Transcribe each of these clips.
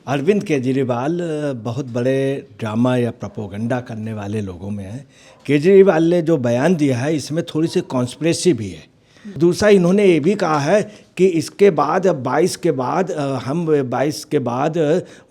अरविंद केजरीवाल बहुत बड़े ड्रामा या प्रोपोगंडा करने वाले लोगों में हैं। केजरीवाल ने जो बयान दिया है इसमें थोड़ी सी कॉन्स्पिरेसी भी है। दूसरा, इन्होंने ये भी कहा है कि इसके बाद 22 के बाद हम 22 के बाद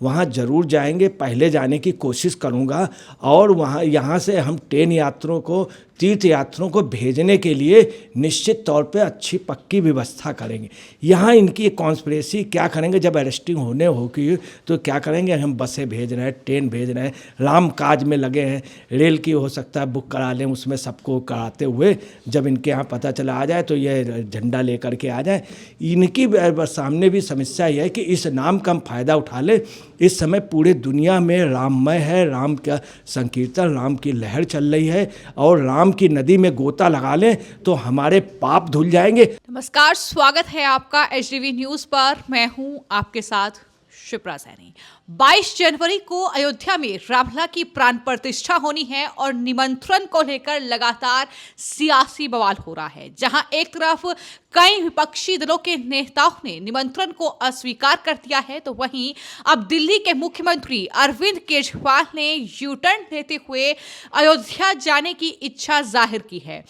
वहाँ ज़रूर जाएंगे, पहले जाने की कोशिश करूँगा और वहाँ यहाँ से हम ट्रेन यात्रियों को, तीर्थ यात्रियों को भेजने के लिए निश्चित तौर पे अच्छी पक्की व्यवस्था करेंगे। यहाँ इनकी कॉन्स्पिरेसी क्या करेंगे, जब अरेस्टिंग होने होगी तो क्या करेंगे, हम बसें भेज रहे हैं, ट्रेन भेज रहे हैं, राम काज में लगे हैं, रेल की हो सकता है बुक करा लें, उसमें सबको कराते हुए जब इनके यहाँ पता चला आ जाए तो ये झंडा लेकर के आ जाए। इनकी सामने भी समस्या यह है कि इस नाम का हम फायदा उठा ले। इस समय पूरे दुनिया में राममय है, राम का संकीर्तन, राम की लहर चल रही है और राम की नदी में गोता लगा लें तो हमारे पाप धुल जाएंगे। नमस्कार, स्वागत है आपका एचडीवी न्यूज पर। मैं हूं आपके साथ शिप्रा सैनी। 22 जनवरी को अयोध्या में रामलला की प्राण प्रतिष्ठा होनी है और निमंत्रण को लेकर लगातार सियासी बवाल हो रहा है। जहां एक तरफ कई विपक्षी दलों के नेताओं ने निमंत्रण को अस्वीकार कर दिया है, तो वहीं अब दिल्ली के मुख्यमंत्री अरविंद केजरीवाल ने यू टर्न लेते हुए अयोध्या जाने की इच्छा जाहिर की है।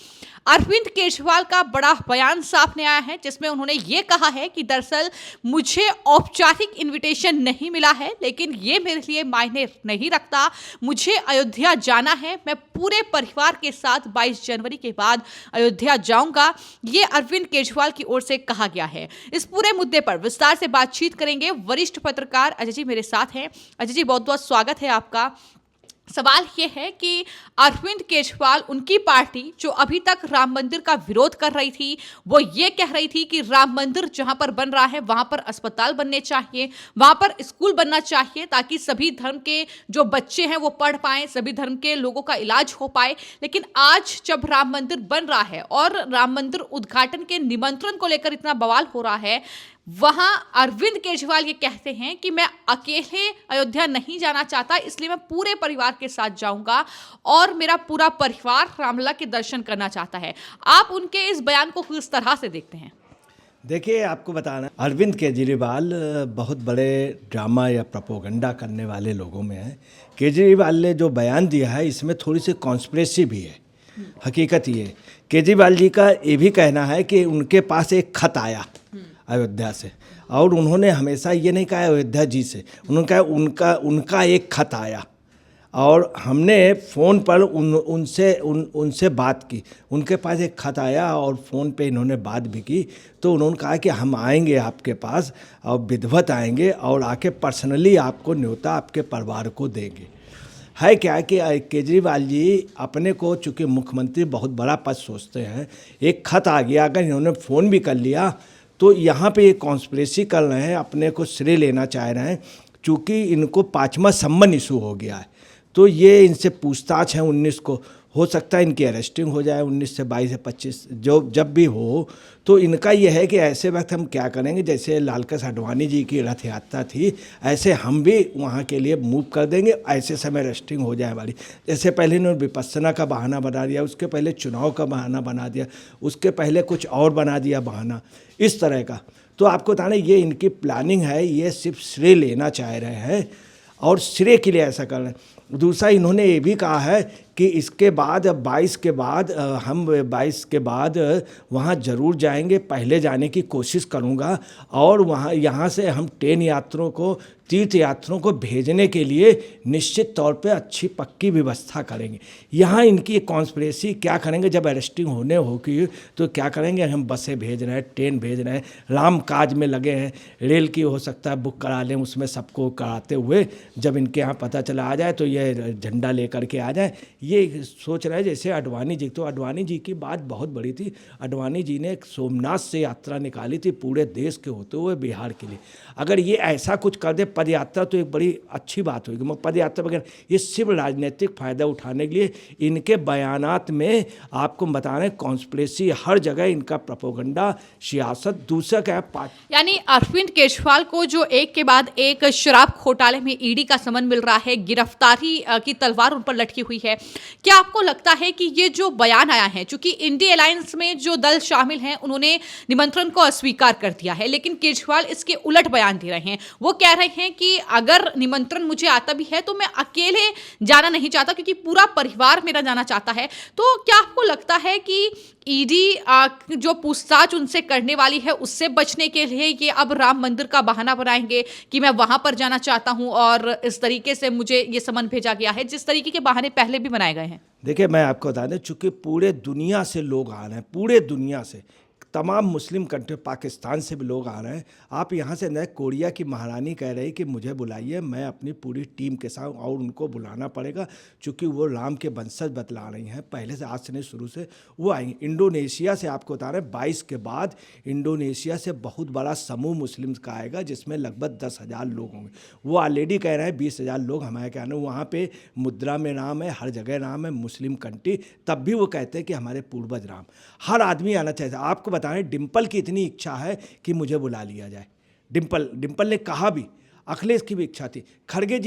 अरविंद केजरीवाल का बड़ा बयान सामने आया है, जिसमें उन्होंने ये कहा है कि दरअसल मुझे औपचारिक इनविटेशन नहीं मिला है, लेकिन ये मेरे लिए मायने नहीं रखता। मुझे अयोध्या जाना है, मैं पूरे परिवार के साथ 22 जनवरी के बाद अयोध्या जाऊंगा। ये अरविंद केजरीवाल की ओर से कहा गया है। इस पूरे मुद्दे पर विस्तार से बातचीत करेंगे। वरिष्ठ पत्रकार अजय जी मेरे साथ हैं। अजय जी, बहुत बहुत स्वागत है आपका। सवाल यह है कि अरविंद केजरीवाल, उनकी पार्टी जो अभी तक राम मंदिर का विरोध कर रही थी, वो ये कह रही थी कि राम मंदिर जहां पर बन रहा है वहां पर अस्पताल बनने चाहिए, वहां पर स्कूल बनना चाहिए, ताकि सभी धर्म के जो बच्चे हैं वो पढ़ पाएं, सभी धर्म के लोगों का इलाज हो पाए। लेकिन आज जब राम मंदिर बन रहा है और राम मंदिर उद्घाटन के निमंत्रण को लेकर इतना बवाल हो रहा है, वहां अरविंद केजरीवाल ये कहते हैं कि मैं अकेले अयोध्या नहीं जाना चाहता, इसलिए मैं पूरे परिवार के साथ जाऊंगा और मेरा पूरा परिवार रामलला के दर्शन करना चाहता है। आप उनके इस बयान को किस तरह से देखते हैं? देखिए, आपको बताना, अरविंद केजरीवाल बहुत बड़े ड्रामा या प्रोपोगंडा करने वाले लोगों में हैं। केजरीवाल ने जो बयान दिया है इसमें थोड़ी सी कॉन्स्पिरेसी भी है। हकीकत ये, केजरीवाल जी का ये भी कहना है कि उनके पास एक खत आया अयोध्या से, और उन्होंने हमेशा ये नहीं कहा अयोध्या जी से, उन्होंने कहा उनका एक खत आया और हमने फ़ोन पर उनसे बात की। उनके पास एक खत आया और फ़ोन पे इन्होंने बात भी की, तो उन्होंने कहा कि हम आएंगे आपके पास और विधिवत आएंगे और आके पर्सनली आपको न्योता आपके परिवार को देंगे। है क्या कि केजरीवाल जी अपने को चूँकि मुख्यमंत्री बहुत बड़ा पद सोचते हैं, एक खत आ गया, अगर इन्होंने फ़ोन भी कर लिया तो यहाँ पे ये कॉन्स्पिरेसी कर रहे हैं, अपने को श्रेय लेना चाह रहे हैं। चूँकि इनको 5वां सम्मन इशू हो गया है, तो ये इनसे पूछताछ है 19 को, हो सकता है इनकी अरेस्टिंग हो जाए 19 से 22 से 25, जो जब भी हो। तो इनका यह है कि ऐसे वक्त हम क्या करेंगे, जैसे लालकृष्ण आडवाणी जी की रथ यात्रा थी, ऐसे हम भी वहाँ के लिए मूव कर देंगे, ऐसे समय अरेस्टिंग हो जाए वाली। जैसे पहले इन्होंने विपस्सना का बहाना बना दिया, उसके पहले चुनाव का बहाना बना दिया, उसके पहले कुछ और बना दिया बहाना, इस तरह का। तो आपको बताना, ये इनकी प्लानिंग है, ये सिर्फ श्रेय लेना चाह रहे हैं और श्रेय के लिए ऐसा कर रहे हैं। दूसरा, इन्होंने ये भी कहा है कि इसके बाद 22 के बाद हम 22 के बाद वहाँ ज़रूर जाएंगे, पहले जाने की कोशिश करूँगा और वहाँ यहाँ से हम ट्रेन यात्रियों को, तीर्थ यात्रियों को भेजने के लिए निश्चित तौर पे अच्छी पक्की व्यवस्था करेंगे। यहाँ इनकी कॉन्स्पिरेसी क्या करेंगे, जब अरेस्टिंग होने होगी तो क्या करेंगे, हम बसें भेज रहे हैं, ट्रेन भेज रहे हैं, राम काज में लगे हैं, रेल की हो सकता है बुक करा लें, उसमें सबको कराते हुए जब इनके यहाँ पता चला आ जाए तो ये झंडा लेकर के आ जाए। ये सोच रहे हैं जैसे अडवाणी जी, तो अडवाणी जी की बात बहुत बड़ी थी। अडवाणी जी ने सोमनाथ से यात्रा निकाली थी पूरे देश के होते हुए बिहार के लिए। अगर ये ऐसा कुछ कर दे पद यात्रा, तो एक बड़ी अच्छी बात होगी। मगर पद यात्रा वगैरह ये सिर्फ राजनीतिक फ़ायदा उठाने के लिए, इनके बयानात में आपको बता रहे हैं कॉन्स्पिरेसी हर जगह, इनका प्रोपोगंडा, सियासत। दूसरा क्या है, यानी अरविंद केजरीवाल को जो एक के बाद एक शराब घोटाले में ईडी का समन मिल रहा है, गिरफ्तारी की तलवार उन पर लटकी हुई है। क्या आपको लगता है कि ये जो बयान आया है, चूंकि इंडी अलायंस में जो दल शामिल हैं उन्होंने निमंत्रण को अस्वीकार कर दिया है, लेकिन केजरीवाल इसके उलट बयान दे रहे हैं। वो कह रहे हैं कि अगर निमंत्रण मुझे आता भी है तो मैं अकेले जाना नहीं चाहता, क्योंकि पूरा परिवार मेरा जाना चाहता है। तो क्या आपको लगता है कि ईडी जो पूछताछ उनसे करने वाली है उससे बचने के लिए ये अब राम मंदिर का बहाना बनाएंगे कि मैं वहां पर जाना चाहता हूं और इस तरीके से मुझे ये समन भेजा गया है, जिस तरीके के बहाने पहले भी बनाए गए हैं? देखिए, मैं आपको बता दें, चूंकि पूरे दुनिया से लोग आ रहे हैं, पूरे दुनिया से तमाम मुस्लिम कंट्री, पाकिस्तान से भी लोग आ रहे हैं। आप यहाँ से नए कोरिया की महारानी कह रही कि मुझे बुलाइए, मैं अपनी पूरी टीम के साथ, और उनको बुलाना पड़ेगा क्योंकि वो राम के वंशज बतला रही हैं, पहले से, आज से नहीं, शुरू से वो आएंगे। इंडोनेशिया से आपको बता रहे हैं 22 के बाद इंडोनेशिया से बहुत बड़ा समूह मुस्लिम का आएगा, जिसमें लगभग 10,000 लोग होंगे। वो ऑलरेडी कह रहे हैं 20,000 लोग हमारे कहने, वहाँ पर मुद्रा में नाम है, हर जगह नाम है मुस्लिम कंट्री, तब भी वो कहते हैं कि हमारे पूर्वज राम। हर आदमी आना चाहिए। आपको बता रहे, डिम्पल की इतनी इच्छा है कि मुझे बुला लिया जाए। डिम्पल ने कहा भी, अखिलेश की भी इच्छा थी। खड़गे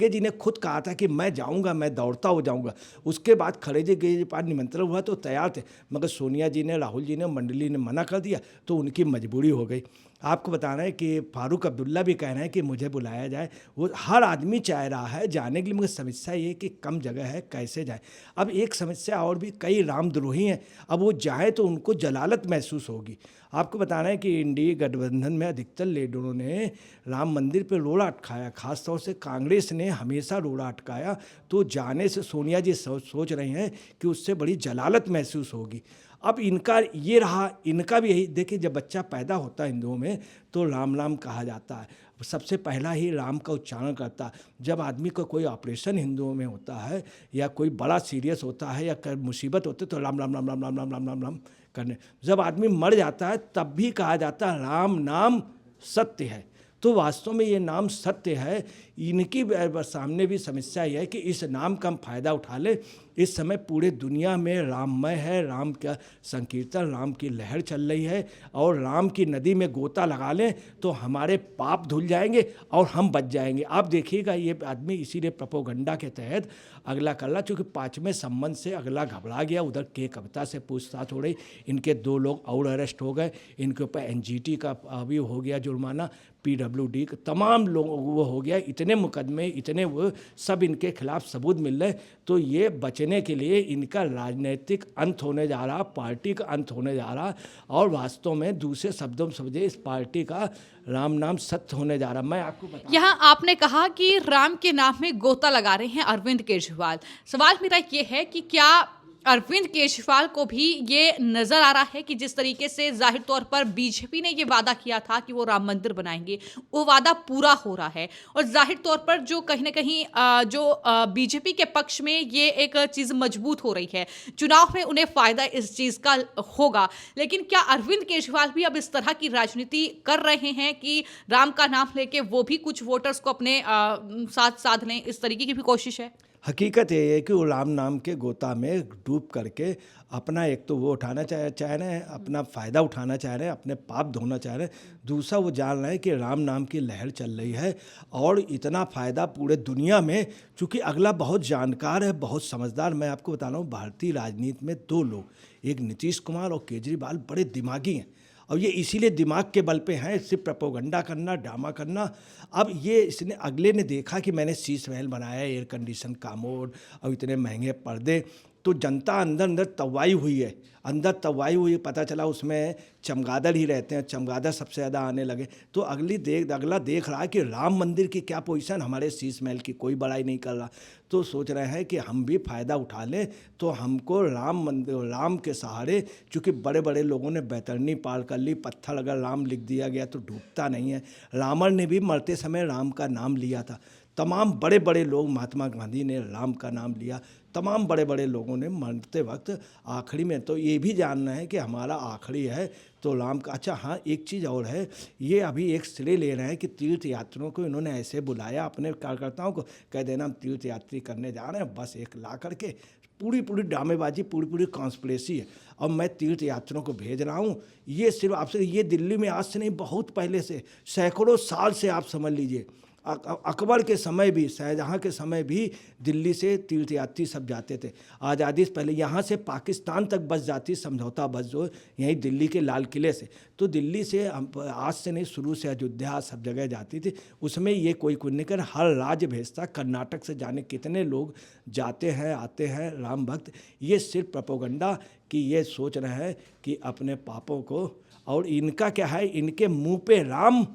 जी ने खुद कहा था कि मैं जाऊंगा, मैं दौड़ता हो जाऊंगा। उसके बाद खड़गे जी के पास निमंत्रण हुआ तो तैयार थे, मगर सोनिया जी ने, राहुल जी ने, मंडली ने मना कर दिया, तो उनकी मजबूरी हो गई। आपको बताना है कि फारूक अब्दुल्ला भी कह रहे हैं कि मुझे बुलाया जाए। वो हर आदमी चाह रहा है जाने के लिए, मगर समस्या ये कि कम जगह है, कैसे जाए। अब एक समस्या और भी, कई रामद्रोही हैं, अब वो जाए तो उनको जलालत महसूस होगी। आपको बताना है कि इंडी गठबंधन में अधिकतर लीडरों ने राम मंदिर पर रोड़ा अटकाया, खासतौर से कांग्रेस ने हमेशा रोड़ा अटकाया। तो जाने से सोनिया जी सोच रही हैं कि उससे बड़ी जलालत महसूस होगी। अब इनका ये रहा, इनका भी यही। देखिए, जब बच्चा पैदा होता है हिंदुओं में तो राम राम कहा जाता है, सबसे पहला ही राम का उच्चारण करता है। जब आदमी को कोई ऑपरेशन हिंदुओं में होता है या कोई बड़ा सीरियस होता है या मुसीबत होती है तो राम राम राम राम राम राम राम राम राम करने। जब आदमी मर जाता है तब भी कहा जाता है राम नाम सत्य है। तो वास्तव में ये नाम सत्य है। इनकी सामने भी समस्या यह है कि इस नाम का हम फायदा उठा लें। इस समय पूरे दुनिया में राममय है, राम का संकीर्तन, राम की लहर चल रही है, और राम की नदी में गोता लगा लें तो हमारे पाप धुल जाएंगे और हम बच जाएंगे। आप देखिएगा, ये आदमी इसीलिए प्रोपेगेंडा के तहत अगला कर रहा, चूँकि 5वें संबंध से अगला घबरा गया। उधर के कविता से पूछताछ हो रही, इनके 2 लोग और अरेस्ट हो गए, इनके ऊपर एनजीटी का भी हो गया जुर्माना, पीडब्ल्यूडी का तमाम लोग वो हो गया। इतने मुकदमे, इतने वो सब इनके खिलाफ सबूत मिल रहे। तो ये बचने के लिए इनका राजनीतिक अंत होने जा रहा, पार्टी का अंत होने जा रहा, और वास्तव में दूसरे शब्दों में समझे इस पार्टी का राम नाम सत्य होने जा रहा। मैं आपको बता, यहाँ आपने कहा कि राम के नाम में गोता लगा रहे हैं अरविंद केजरीवाल। सवाल मेरा ये है कि क्या अरविंद केजरीवाल को भी ये नजर आ रहा है कि जिस तरीके से जाहिर तौर पर बीजेपी ने ये वादा किया था कि वो राम मंदिर बनाएंगे, वो वादा पूरा हो रहा है, और जाहिर तौर पर जो कहीं ना कहीं जो बीजेपी के पक्ष में ये एक चीज़ मजबूत हो रही है, चुनाव में उन्हें फायदा इस चीज़ का होगा। लेकिन क्या अरविंद केजरीवाल भी अब इस तरह की राजनीति कर रहे हैं कि राम का नाम लेके वो भी कुछ वोटर्स को अपने साथ साध लें, इस तरीके की भी कोशिश है? हकीकत ये है कि वो राम नाम के गोता में डूब करके अपना, एक तो वो उठाना चाह रहे हैं, अपना फ़ायदा उठाना चाह रहे हैं, अपने पाप धोना चाह रहे हैं। दूसरा, वो जान रहे हैं कि राम नाम की लहर चल रही है और इतना फ़ायदा पूरे दुनिया में, चूँकि अगला बहुत जानकार है, बहुत समझदार। मैं आपको बता रहा हूँ, भारतीय राजनीति में 2 लोग, एक नीतीश कुमार और केजरीवाल, बड़े दिमागी हैं, और ये इसीलिए दिमाग के बल पे हैं, सिर्फ प्रोपेगेंडा करना, ड्रामा करना। अब ये इसने, अगले ने देखा कि मैंने शीश महल बनाया, एयर कंडीशन कामोड और इतने महंगे पर्दे, तो जनता अंदर अंदर तवाई हुई है, पता चला उसमें चमगादड़ ही रहते हैं, चमगादड़ सबसे ज़्यादा आने लगे। तो अगला देख रहा है कि राम मंदिर की क्या पोजीशन, हमारे शीश महल की कोई बड़ाई नहीं कर रहा, तो सोच रहे हैं कि हम भी फ़ायदा उठा लें, तो हमको राम मंदिर, राम के सहारे, चूँकि बड़े बड़े लोगों ने बैतरनी पार कर ली, पत्थर अगर राम लिख दिया गया तो डूबता नहीं है। रावण ने भी मरते समय राम का नाम लिया था, तमाम बड़े बड़े लोग, महात्मा गांधी ने राम का नाम लिया, तमाम बड़े बड़े लोगों ने मरते वक्त आखिरी में तो ये भी जानना है कि हमारा आखिरी है तो राम का। अच्छा हाँ, एक चीज़ और है, ये अभी एक श्रेय ले रहे हैं कि तीर्थ यात्रियों को इन्होंने ऐसे बुलाया, अपने कार्यकर्ताओं को कह देना हम तीर्थ यात्री करने जा रहे हैं, बस एक ला करके पूरी ड्रामेबाजी, पूरी कॉन्स्पिरेसी है, और मैं तीर्थ यात्रियों को भेज रहा हूँ। ये सिर्फ आपसे, ये दिल्ली में आज से नहीं, बहुत पहले से, सैकड़ों साल से आप समझ लीजिए। अकबर के समय भी, शाहजहाँ के समय भी दिल्ली से तीर्थयात्री सब जाते थे। आज़ादी से पहले यहाँ से पाकिस्तान तक बस जाती, समझौता बस जो यहीं दिल्ली के लाल किले से। तो दिल्ली से आज से नहीं, शुरू से अयोध्या सब जगह जाती थी। उसमें ये कोई नहीं कर, हर राज्य भेजता। कर्नाटक से जाने कितने लोग जाते हैं, आते हैं राम भक्त। ये सिर्फ प्रोपेगेंडा कि ये सोच रहे हैं कि अपने पापों को, और इनका क्या है, इनके मुंह पे राम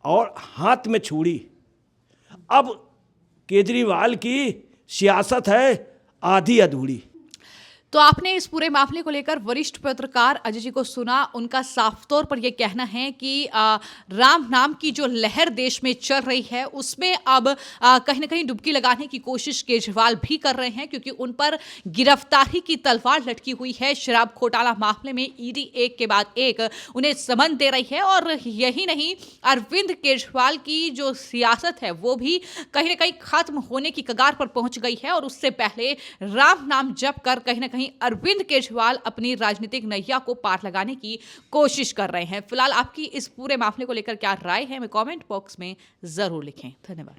और हाथ में छुरी। अब केजरीवाल की सियासत है आधी अधूरी। तो आपने इस पूरे मामले को लेकर वरिष्ठ पत्रकार अजय जी को सुना। उनका साफ तौर पर यह कहना है कि राम नाम की जो लहर देश में चल रही है उसमें अब कहीं ना कहीं डुबकी लगाने की कोशिश केजरीवाल भी कर रहे हैं, क्योंकि उन पर गिरफ्तारी की तलवार लटकी हुई है। शराब घोटाला मामले में ईडी एक के बाद एक उन्हें समन दे रही है। और यही नहीं, अरविंद केजरीवाल की जो सियासत है वो भी कहीं ना कहीं खत्म होने की कगार पर पहुंच गई है। और उससे पहले राम नाम जप कर कहीं ना कहीं अरविंद केजरीवाल अपनी राजनीतिक नैया को पार लगाने की कोशिश कर रहे हैं। फिलहाल आपकी इस पूरे मामले को लेकर क्या राय है, हमें कमेंट बॉक्स में जरूर लिखें। धन्यवाद।